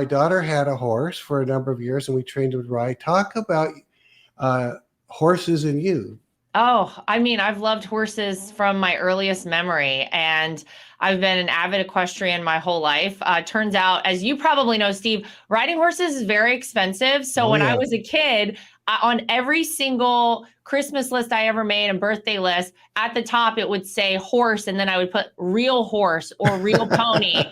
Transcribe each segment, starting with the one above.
my daughter had a horse for a number of years, and we trained him to ride. Talk about horses and you. Oh, I mean, I've loved horses from my earliest memory, and I've been an avid equestrian my whole life. Turns out, as you probably know, Steve, riding horses is very expensive. So Oh when I yeah. was a kid, on every single Christmas list I ever made and birthday list, at the top it would say horse, and then I would put real horse or real pony.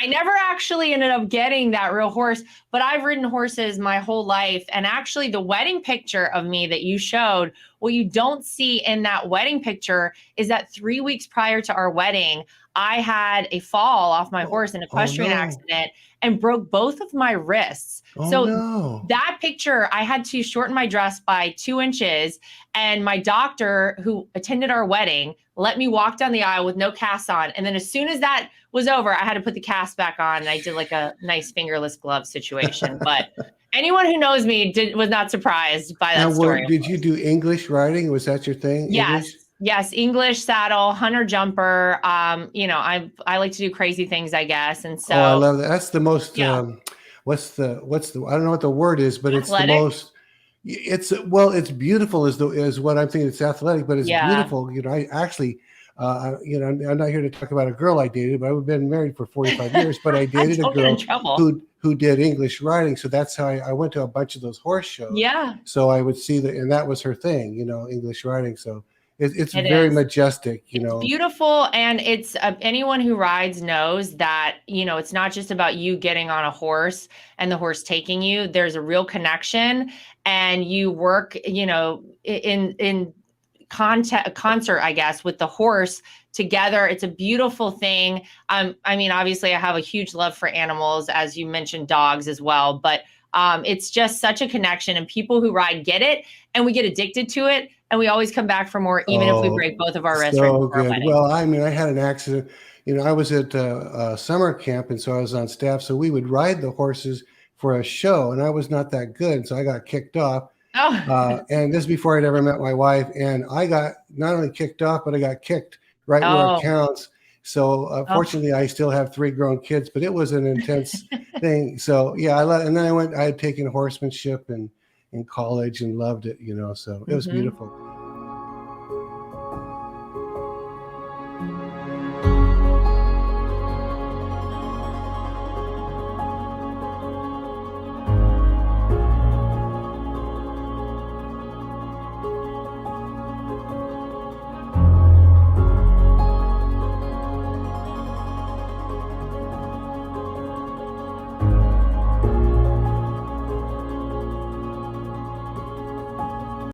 I never actually ended up getting that real horse, but I've ridden horses my whole life. And actually, the wedding picture of me that you showed, what you don't see in that wedding picture is that 3 weeks prior to our wedding, I had a fall off my horse, an Oh equestrian no. accident, and broke both of my wrists. Oh So no. that picture, I had to shorten my dress by 2 inches. And my doctor, who attended our wedding, let me walk down the aisle with no cast on. And then as soon as that was over, I had to put the cast back on, and I did like a nice fingerless glove situation. But anyone who knows me was not surprised by that Now, story. did you do English riding? Was that your thing? Yes. English? Yes, English saddle, hunter jumper. I like to do crazy things, I guess. And so I love that. That's the most yeah. what's the I don't know what the word is, but it's the Athletic? most it's beautiful is what I'm thinking. It's athletic, but it's Yeah. beautiful. I actually I'm not here to talk about a girl I dated, but I've been married for 45 years, but I dated a Don't get in girl trouble. who did English riding. So that's how I went to a bunch of those horse shows. Yeah. So I would see that, and that was her thing, English riding. So it's It very is. majestic, It's beautiful, and it's anyone who rides knows that it's not just about you getting on a horse and the horse taking you. There's a real connection, and you work in concert, I guess, with the horse together. It's a beautiful thing. I mean, obviously I have a huge love for animals, as you mentioned, dogs as well, but it's just such a connection, and people who ride get it, and we get addicted to it. And we always come back for more, even if we break both of our wrists right so before our good. wedding. Well, I mean, I had an accident. I was at summer camp, and so I was on staff. So we would ride the horses for a show, and I was not that good, so I got kicked off. Oh, And this is before I'd ever met my wife, and I got not only kicked off, but I got kicked right where it oh, counts. So fortunately, I still have 3 grown kids, but it was an intense thing. So yeah, and then I had taken horsemanship in college and loved it, so it was beautiful.